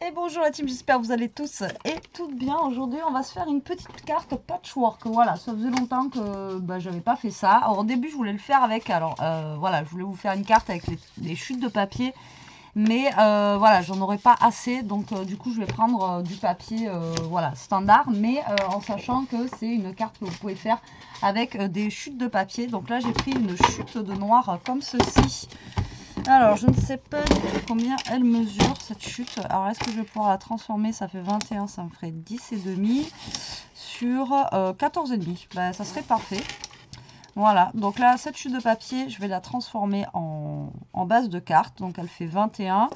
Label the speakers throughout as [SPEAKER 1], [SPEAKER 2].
[SPEAKER 1] Et bonjour la team, j'espère que vous allez tous et toutes bien. Aujourd'hui, on va se faire une petite carte patchwork. Voilà, ça faisait longtemps que j'avais pas fait ça. Alors, au début, je voulais le faire avec, voilà, je voulais vous faire une carte avec les chutes de papier. Mais voilà, j'en aurais pas assez. Donc, du coup, je vais prendre du papier voilà, standard. Mais en sachant que c'est une carte que vous pouvez faire avec des chutes de papier. Donc là, j'ai pris une chute de noir comme ceci. Alors, je ne sais pas du tout combien elle mesure, cette chute. Alors, est-ce que je vais pouvoir la transformer? Ça fait 21, ça me ferait 10 et demi sur 14 et demi. Ben, ça serait parfait. Voilà, donc là, cette chute de papier, je vais la transformer en base de carte. Donc, elle fait 21.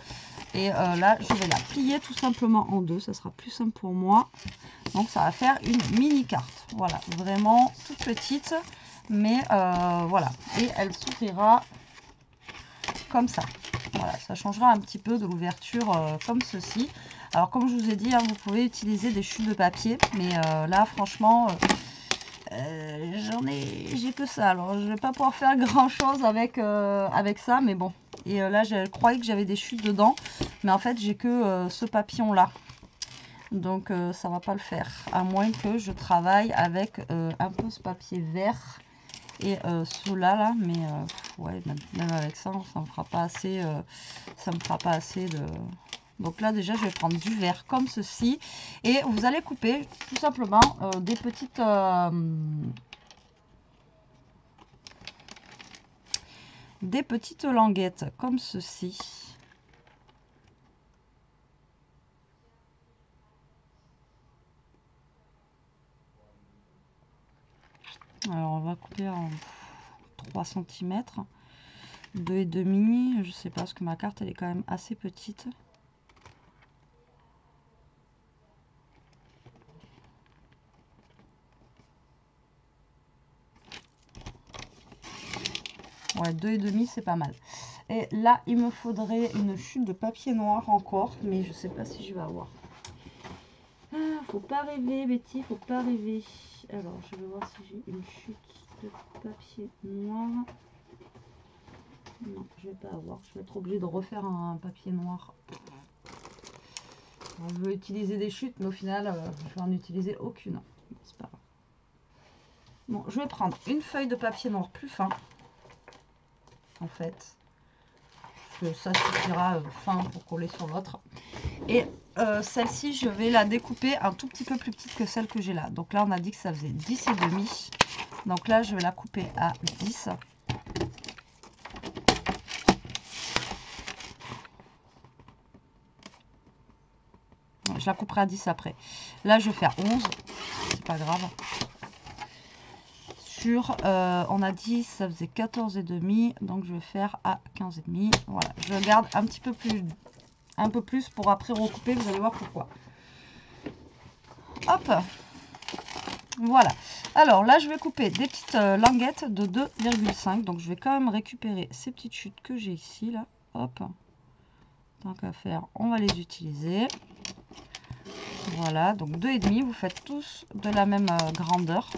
[SPEAKER 1] Et là, je vais la plier tout simplement en deux. Ça sera plus simple pour moi. Donc, ça va faire une mini carte. Voilà, vraiment toute petite. Mais voilà, et elle s'ouvrira comme ça. Voilà, ça changera un petit peu de l'ouverture comme ceci. Alors comme je vous ai dit, hein, vous pouvez utiliser des chutes de papier, mais là franchement, j'ai que ça. Alors je vais pas pouvoir faire grand chose avec, avec ça, mais bon. Et là je croyais que j'avais des chutes dedans, mais en fait j'ai que ce papillon là. Donc ça va pas le faire, à moins que je travaille avec un peu ce papier vert. Et ceux-là, là, mais ouais, même avec ça, ça me fera pas assez, ça me fera pas assez de... Donc là, déjà, je vais prendre du vert comme ceci. Et vous allez couper tout simplement des petites languettes comme ceci. Alors, on va couper en 3 cm. 2,5. Je sais pas, parce que ma carte, elle est quand même assez petite. Ouais, 2,5, c'est pas mal. Et là, il me faudrait une chute de papier noir encore, mais je sais pas si je vais avoir. Ah, faut pas rêver, Betty, faut pas rêver. Alors, je vais voir si j'ai une chute de papier noir. Non, je vais pas avoir. Je vais être obligée de refaire un papier noir. Alors, je veux utiliser des chutes, mais au final, je vais en utiliser aucune. C'est pas grave. Bon, je vais prendre une feuille de papier noir plus fin, en fait. Ça suffira fin pour coller sur l'autre. Et celle-ci, je vais la découper un tout petit peu plus petite que celle que j'ai là. Donc là, on a dit que ça faisait 10 et demi. Donc là, je vais la couper à 10. Je la couperai à 10 après. Là, je vais faire 11. C'est pas grave. Sur, on a dit ça faisait 14 et demi. Donc, je vais faire à 15 et demi. Voilà. Je garde un petit peu plus, un peu plus pour après recouper. Vous allez voir pourquoi. Hop. Voilà. Alors là, je vais couper des petites languettes de 2,5. Donc, je vais quand même récupérer ces petites chutes que j'ai ici. Là. Hop. Tant qu'à faire, on va les utiliser. Voilà. Donc, 2,5. Vous faites tous de la même grandeur.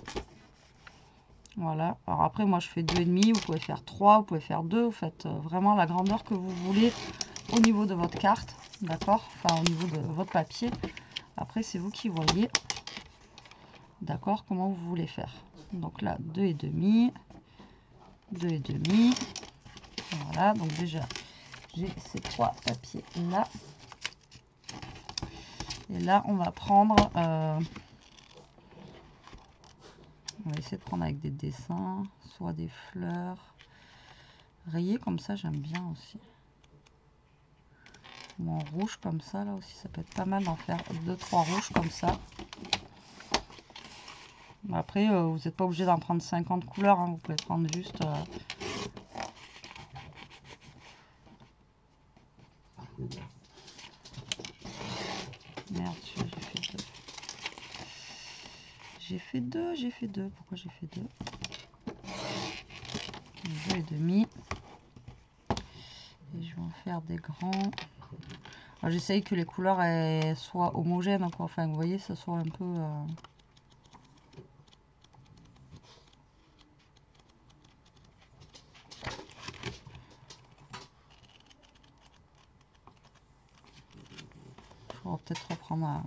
[SPEAKER 1] Voilà. Alors après, moi, je fais 2,5. Vous pouvez faire 3. Vous pouvez faire 2. Vous faites vraiment la grandeur que vous voulez au niveau de votre carte. D'accord? Enfin, au niveau de votre papier. Après, c'est vous qui voyez. D'accord, comment vous voulez faire. Donc là, 2,5, 2,5. Voilà, donc déjà, j'ai ces 3 papiers là. Et là, on va prendre... on va essayer de prendre avec des dessins, soit des fleurs. Rayées comme ça, j'aime bien aussi. Ou en rouge comme ça, là aussi, ça peut être pas mal d'en faire 2-3 rouges comme ça. Après, vous n'êtes pas obligé d'en prendre 50 couleurs, hein. Vous pouvez prendre juste... Merde, j'ai fait 2. J'ai fait 2. Pourquoi j'ai fait 2? 2,5. Et je vais en faire des grands. J'essaye que les couleurs soient homogènes, quoi. Enfin, vous voyez, ça soit un peu... On va peut-être reprendre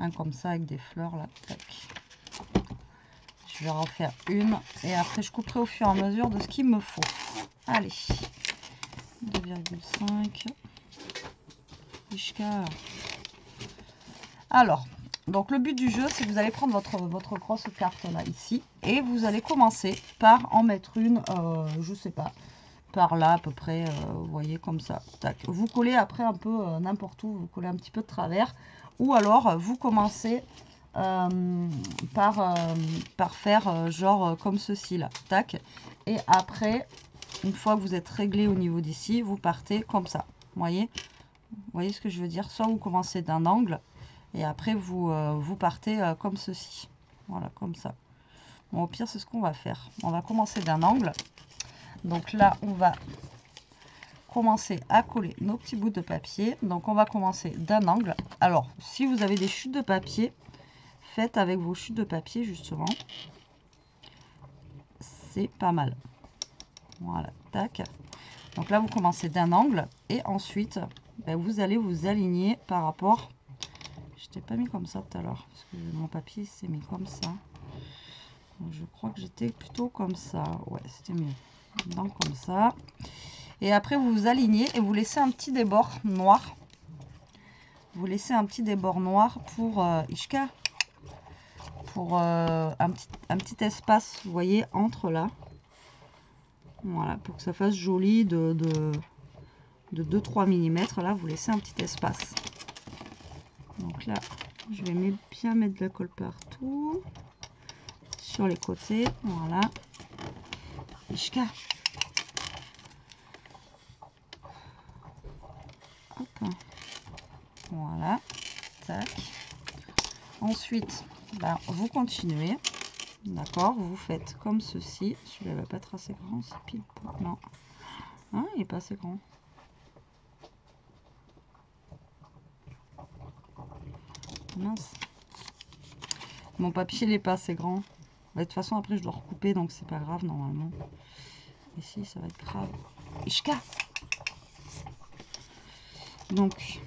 [SPEAKER 1] un comme ça avec des fleurs là. Tac. Je vais refaire une et après je couperai au fur et à mesure de ce qu'il me faut. Allez, 2,5 jusqu'à... Alors, donc le but du jeu, c'est que vous allez prendre votre grosse carte là, ici, et vous allez commencer par en mettre une, je sais pas, par là à peu près, vous voyez, comme ça. Tac. Vous collez après un peu n'importe où, vous collez un petit peu de travers, ou alors vous commencez par faire genre comme ceci là. Tac. Et après, une fois que vous êtes réglé au niveau d'ici, vous partez comme ça. Vous voyez ce que je veux dire? Soit vous commencez d'un angle, et après vous partez comme ceci. Voilà, comme ça. Bon, au pire, c'est ce qu'on va faire. On va commencer d'un angle. Donc là, on va commencer à coller nos petits bouts de papier. Donc on va commencer d'un angle. Alors, si vous avez des chutes de papier, faites avec vos chutes de papier, justement. C'est pas mal. Voilà, tac. Donc là, vous commencez d'un angle. Et ensuite, ben, vous allez vous aligner par rapport... Je t'ai pas mis comme ça tout à l'heure, parce que mon papier s'est mis comme ça. Donc, je crois que j'étais plutôt comme ça. Ouais, c'était mieux. Donc comme ça. Et après, vous vous alignez et vous laissez un petit débord noir. Vous laissez un petit débord noir pour Ishka. Pour un petit espace, vous voyez, entre là. Voilà, pour que ça fasse joli de 2-3 mm. Là, vous laissez un petit espace. Donc là, je vais bien mettre de la colle partout. Sur les côtés, voilà. Ishka. Hop. Voilà. Tac. Ensuite, ben, vous continuez. D'accord, vous faites comme ceci. Celui-là va pas être assez grand, c'est pile poil. Non. Hein, il est pas assez grand. Mince. Mon papier il est pas assez grand. De toute façon, après je dois recouper, donc c'est pas grave normalement. Ici, ça va être grave. Ishka. Donc,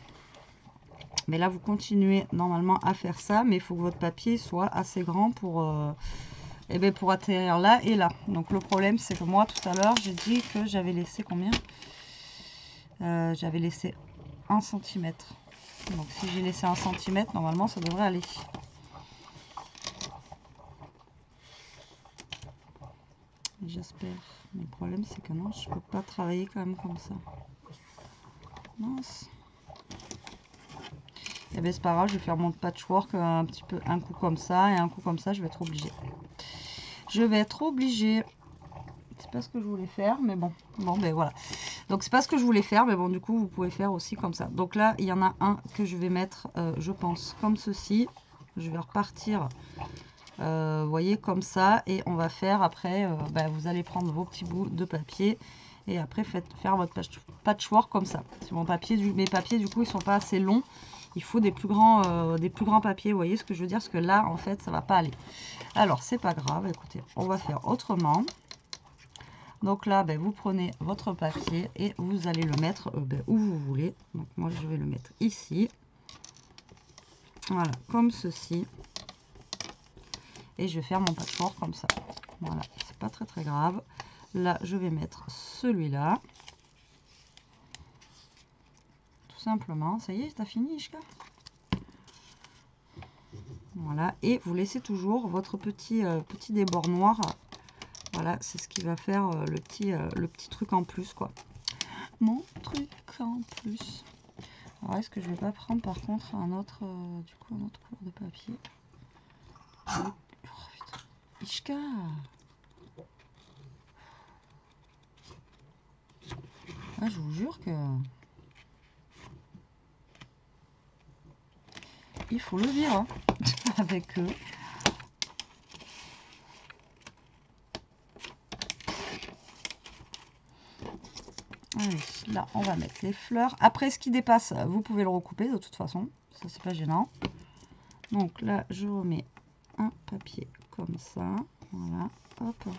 [SPEAKER 1] mais là vous continuez normalement à faire ça, mais il faut que votre papier soit assez grand pour pour atterrir là et là. Donc le problème c'est que moi tout à l'heure j'ai dit que j'avais laissé combien, j'avais laissé 1 cm. Donc si j'ai laissé 1 cm, normalement ça devrait aller. J'espère. Mais le problème c'est que non, je peux pas travailler quand même comme ça. Mince. Et bien c'est pas grave, je vais faire mon patchwork un petit peu, un coup comme ça et un coup comme ça, je vais être obligée. Je vais être obligée. C'est pas ce que je voulais faire, mais bon. Bon, ben voilà. Donc c'est pas ce que je voulais faire, mais bon, du coup, vous pouvez faire aussi comme ça. Donc là, il y en a un que je vais mettre, je pense, comme ceci. Je vais repartir, vous voyez, comme ça. Et on va faire après, ben, vous allez prendre vos petits bouts de papier. Et après, faire votre patchwork comme ça. Si mes papiers, du coup, ils sont pas assez longs. Il faut des plus grands papiers, vous voyez ce que je veux dire? Parce que là, en fait, ça va pas aller. Alors, c'est pas grave, écoutez, on va faire autrement. Donc là, ben, vous prenez votre papier et vous allez le mettre ben, où vous voulez. Donc moi, je vais le mettre ici. Voilà, comme ceci. Et je vais faire mon patchwork comme ça. Voilà, c'est pas très très grave. Là, je vais mettre celui-là. Tout simplement. Ça y est, t'as fini, Ishka? Voilà, et vous laissez toujours votre petit débord noir. Voilà, c'est ce qui va faire le petit truc en plus, quoi. Mon truc en plus. Alors, est-ce que je vais pas prendre par contre un autre couleur de papier? Oh, putain. Ishka. Ah, je vous jure que il faut le vivre hein, avec eux. Allez, là, on va mettre les fleurs. Après, ce qui dépasse, vous pouvez le recouper de toute façon. Ça, c'est pas gênant. Donc là, je remets un papier comme ça. Voilà, hop.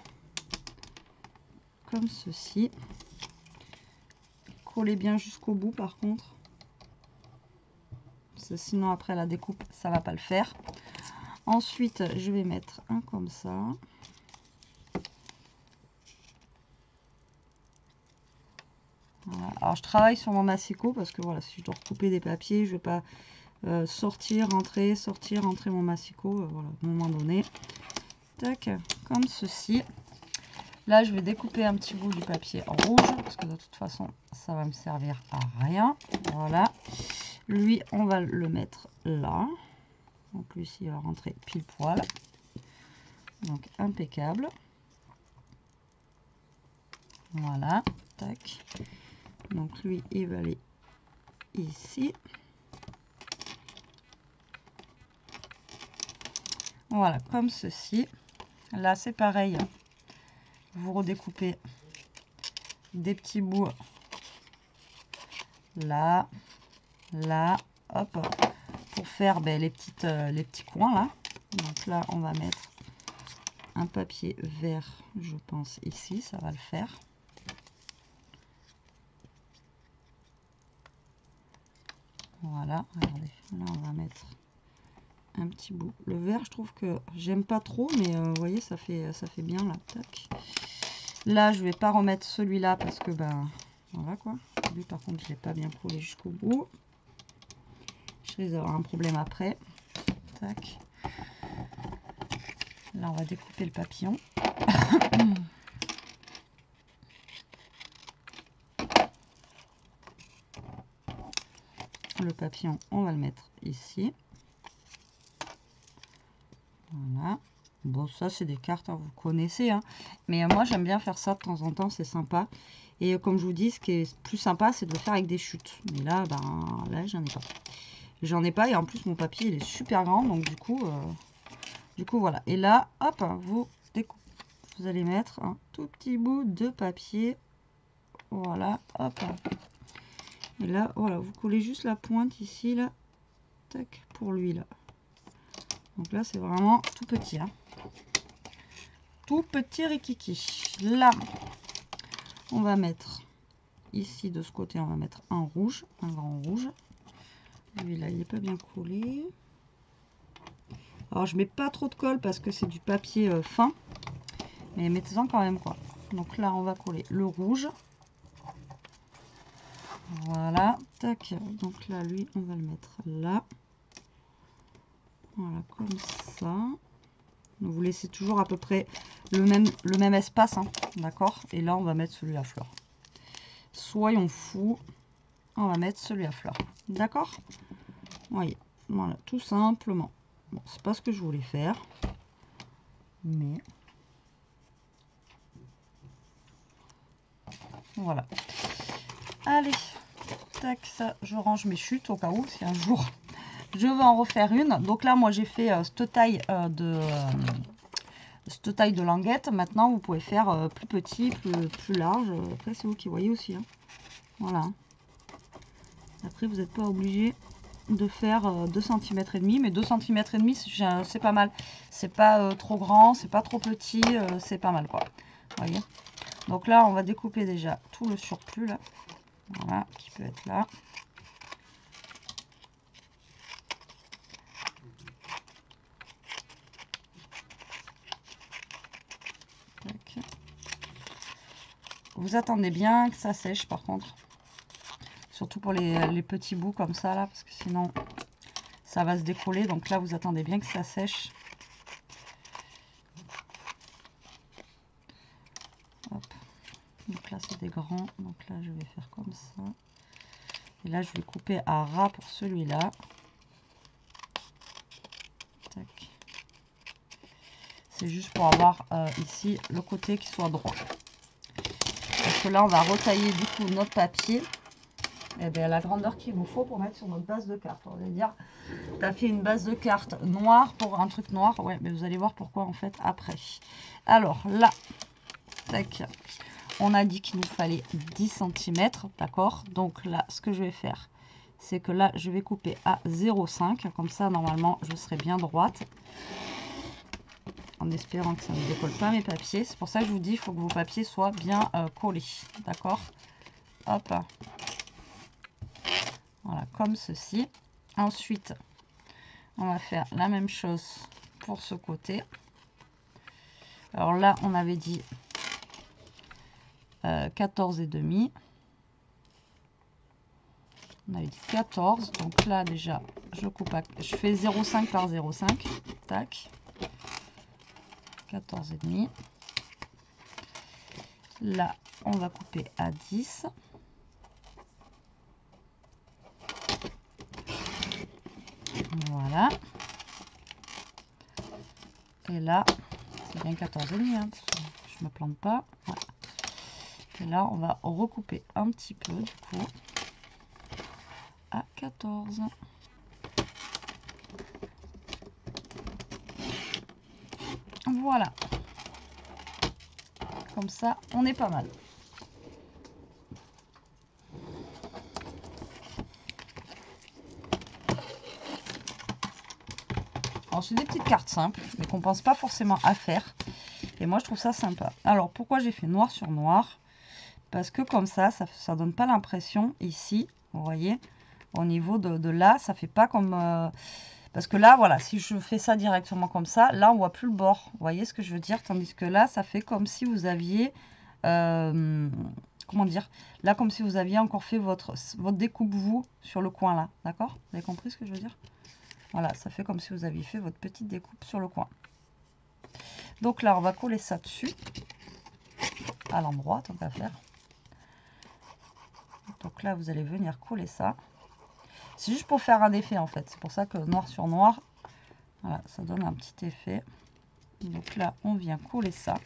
[SPEAKER 1] Comme ceci. Collez bien jusqu'au bout, par contre. sinon après la découpe, ça va pas le faire. Ensuite, je vais mettre un comme ça. Voilà. Alors, je travaille sur mon massicot parce que voilà, si je dois recouper des papiers, je vais pas sortir, rentrer mon massicot. Voilà, à un moment donné. Tac, comme ceci. Là, je vais découper un petit bout du papier en rouge parce que de toute façon, ça va me servir à rien. Voilà. Lui, on va le mettre là. En plus, il va rentrer pile poil. Donc, impeccable. Voilà. Tac. Donc, lui, il va aller ici. Voilà, comme ceci. Là, c'est pareil. Vous redécoupez des petits bouts là, là, hop, pour faire les petits coins là. Donc là, on va mettre un papier vert, je pense ici, ça va le faire. Voilà, regardez, là on va mettre un petit bout. Le vert, je trouve que j'aime pas trop, mais vous voyez, ça fait bien là. Tac. Là, je vais pas remettre celui-là parce que voilà quoi. Lui, par contre, je l'ai pas bien collé jusqu'au bout. Je risque d'avoir un problème après. Tac. Là, on va découper le papillon. Le papillon, on va le mettre ici. Voilà. Bon, ça, c'est des cartes, hein, vous connaissez. Hein. Mais moi, j'aime bien faire ça de temps en temps, c'est sympa. Et comme je vous dis, ce qui est plus sympa, c'est de le faire avec des chutes. Mais là, là, j'en ai pas. J'en ai pas. Et en plus, mon papier, il est super grand. Donc, du coup, voilà. Et là, hop, vous découpez. Vous allez mettre un tout petit bout de papier. Voilà, hop. Et là, voilà, vous collez juste la pointe ici, là. Tac, pour lui, là. Donc là, c'est vraiment tout petit, hein. Tout petit rikiki. Là, on va mettre ici, de ce côté, on va mettre un rouge, un grand rouge. Lui, là, il n'est pas bien collé. Alors, je mets pas trop de colle parce que c'est du papier fin. Mais mettez-en quand même, quoi. Donc là, on va coller le rouge. Voilà, tac. Donc là, lui, on va le mettre là. Voilà, comme ça. Donc, vous laissez toujours à peu près le même espace, hein, d'accord? Et là, on va mettre celui à fleur. Soyons fous, on va mettre celui à fleur. D'accord? Voyez, voilà, tout simplement. Bon, c'est pas ce que je voulais faire, mais voilà. Allez, tac, ça, je range mes chutes au cas où, si un jour je veux en refaire une. Donc là, moi, j'ai fait cette taille de languette. Maintenant, vous pouvez faire plus petit, plus large. Après, c'est vous qui voyez aussi. Hein. Voilà. Après, vous n'êtes pas obligé de faire 2 cm et demi, mais 2 cm et demi, c'est pas mal. C'est pas trop grand, c'est pas trop petit, c'est pas mal, quoi. Vous voyez. Donc là, on va découper déjà tout le surplus, là. Voilà, qui peut être là. Tac. Vous attendez bien que ça sèche, par contre. Surtout pour les petits bouts comme ça, là, parce que sinon, ça va se décoller. Donc là, vous attendez bien que ça sèche. Hop. Donc là, c'est des grands. Donc là, je vais faire comme ça. Et là, je vais couper à ras pour celui-là. Tac. C'est juste pour avoir ici le côté qui soit droit. Parce que là, on va retailler du coup notre papier. Et bien, la grandeur qu'il vous faut pour mettre sur notre base de carte. On va dire, tu as fait une base de carte noire pour un truc noir. Ouais, mais vous allez voir pourquoi en fait après. Alors là, tac, on a dit qu'il nous fallait 10 cm, d'accord? Donc là, ce que je vais faire, c'est que là, je vais couper à 0,5. Comme ça, normalement, je serai bien droite. En espérant que ça ne décolle pas mes papiers. C'est pour ça que je vous dis, il faut que vos papiers soient bien collés. D'accord? Hop. Voilà, comme ceci. Ensuite, on va faire la même chose pour ce côté. Alors là, on avait dit 14,5. On avait dit 14. Donc là, déjà, je coupe je fais 0,5 par 0,5. Tac. 14,5. Là, on va couper à 10. Voilà. Et là, c'est bien 14,5, hein, parce que je me plante pas. Voilà. Et là, on va recouper un petit peu, du coup, à 14. Voilà. Comme ça, on est pas mal. Alors, c'est des petites cartes simples, mais qu'on pense pas forcément à faire. Et moi, je trouve ça sympa. Alors, pourquoi j'ai fait noir sur noir? Parce que comme ça donne pas l'impression ici, vous voyez, au niveau de là, ça fait pas comme... parce que là, voilà, si je fais ça directement comme ça, là, on voit plus le bord. Vous voyez ce que je veux dire? Tandis que là, ça fait comme si vous aviez... comment dire? Là, comme si vous aviez encore fait votre découpe, vous, sur le coin, là. D'accord? Vous avez compris ce que je veux dire? Voilà, ça fait comme si vous aviez fait votre petite découpe sur le coin. Donc là, on va coller ça dessus, à l'endroit, tant qu'à faire. Donc là, vous allez venir coller ça. C'est juste pour faire un effet, en fait. C'est pour ça que noir sur noir, voilà, ça donne un petit effet. Donc là, on vient coller ça.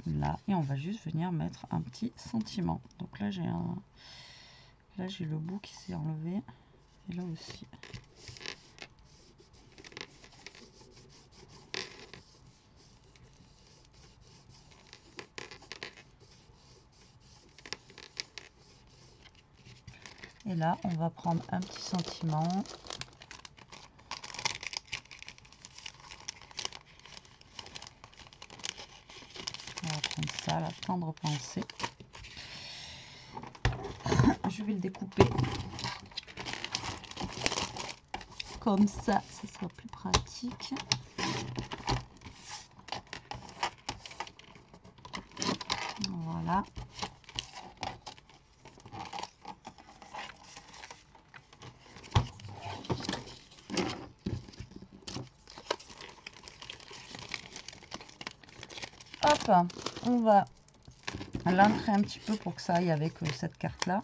[SPEAKER 1] Là, et on va juste venir mettre un petit sentiment. Donc là, j'ai le bout qui s'est enlevé. Et là aussi. Et là, on va prendre un petit sentiment. On va prendre ça, la tendre pensée. Je vais le découper comme ça sera plus pratique. Voilà. Hop, on va l'encrer un petit peu pour que ça aille avec cette carte là,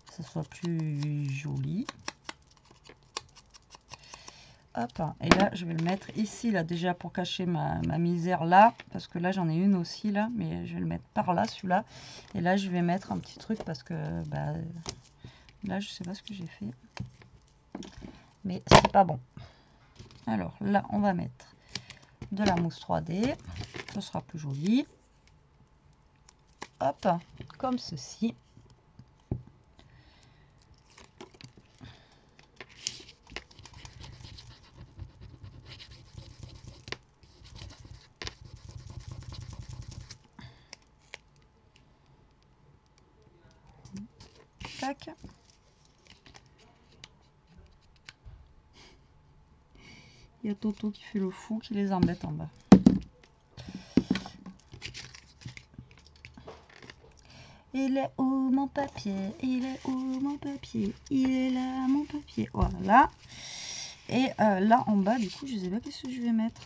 [SPEAKER 1] que ça soit plus joli. Hop, et là je vais le mettre ici là déjà pour cacher ma misère là, parce que là j'en ai une aussi là, mais je vais le mettre par là celui-là. Et là je vais mettre un petit truc parce que bah, là je sais pas ce que j'ai fait, mais c'est pas bon. Alors là on va mettre de la mousse 3D, ce sera plus joli. Hop, comme ceci. Tac. Il y a Toto qui fait le fou, qui les embête en bas. Il est où mon papier? Il est où mon papier? Il est là mon papier. Voilà. Et là en bas, du coup, je sais pas qu'est-ce que je vais mettre.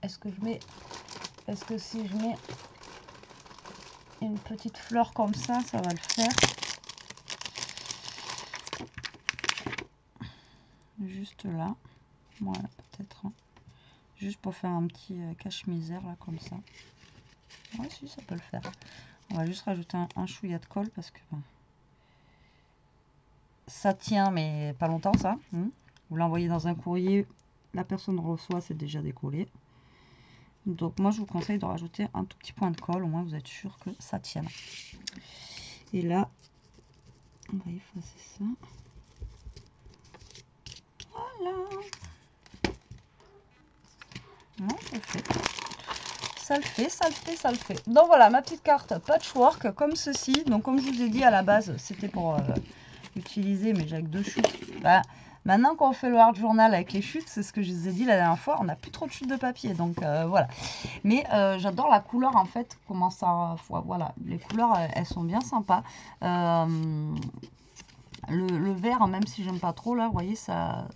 [SPEAKER 1] Est-ce que si je mets une petite fleur comme ça va le faire? Juste là. Voilà, peut-être. Hein. Juste pour faire un petit cache-misère là, comme ça. Ouais, si, ça peut le faire. On va juste rajouter un chouïa de colle parce que ça tient, mais pas longtemps, ça. Vous l'envoyez dans un courrier, la personne reçoit, c'est déjà décollé. Donc moi, je vous conseille de rajouter un tout petit point de colle, au moins vous êtes sûr que ça tienne. Et là, on va effacer ça. Voilà. Non, c'est fait. ça le fait, ça le fait, ça le fait. Donc voilà, ma petite carte patchwork comme ceci. Donc comme je vous ai dit à la base, c'était pour utiliser, mais j'ai avec 2 chutes. Voilà. Maintenant qu'on fait le hard journal avec les chutes, c'est ce que je vous ai dit la dernière fois, on n'a plus trop de chutes de papier, donc voilà. Mais j'adore la couleur en fait, comment ça, voilà, les couleurs elles sont bien sympas. Le vert, même si j'aime pas trop, là, vous voyez, ça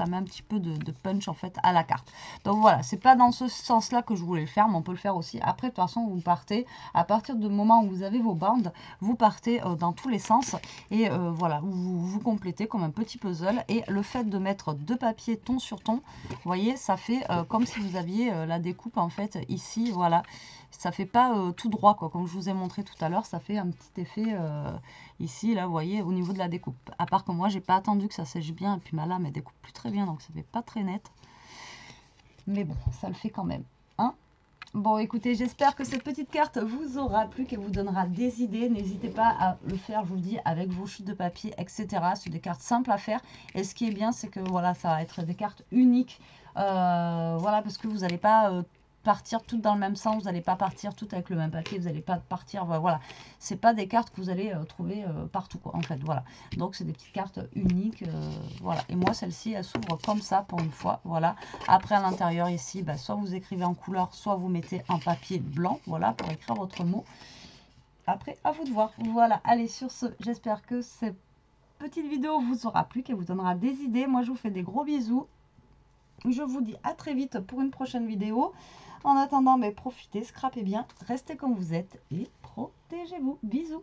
[SPEAKER 1] met un petit peu de punch, en fait, à la carte. Donc voilà, c'est pas dans ce sens-là que je voulais le faire, mais on peut le faire aussi. Après, de toute façon, vous partez, à partir du moment où vous avez vos bandes, vous partez dans tous les sens. Et voilà, vous complétez comme un petit puzzle. Et le fait de mettre 2 papiers ton sur ton, vous voyez, ça fait comme si vous aviez la découpe, en fait, ici, voilà. Ça fait pas tout droit, quoi. Comme je vous ai montré tout à l'heure, ça fait un petit effet ici, là, vous voyez, au niveau de la découpe. À part que moi, j'ai pas attendu que ça sèche bien, et puis ma lame, elle découpe plus très bien, donc ça fait pas très net. Mais bon, ça le fait quand même. Hein? Bon, écoutez, j'espère que cette petite carte vous aura plu, qu'elle vous donnera des idées. N'hésitez pas à le faire, je vous le dis, avec vos chutes de papier, etc. C'est des cartes simples à faire. Et ce qui est bien, c'est que voilà, ça va être des cartes uniques. Voilà, parce que vous n'allez pas partir toutes dans le même sens, vous n'allez pas partir toutes avec le même papier, vous n'allez pas partir, voilà. C'est pas des cartes que vous allez trouver partout, quoi, en fait, voilà. Donc, c'est des petites cartes uniques, voilà. Et moi, celle-ci, elle s'ouvre comme ça pour une fois, voilà. Après, à l'intérieur, ici, bah, soit vous écrivez en couleur, soit vous mettez un papier blanc, voilà, pour écrire votre mot. Après, à vous de voir. Voilà, allez, sur ce, j'espère que cette petite vidéo vous aura plu, qu'elle vous donnera des idées. Moi, je vous fais des gros bisous. Je vous dis à très vite pour une prochaine vidéo. En attendant, mais profitez, scrapez bien, restez comme vous êtes et protégez-vous. Bisous.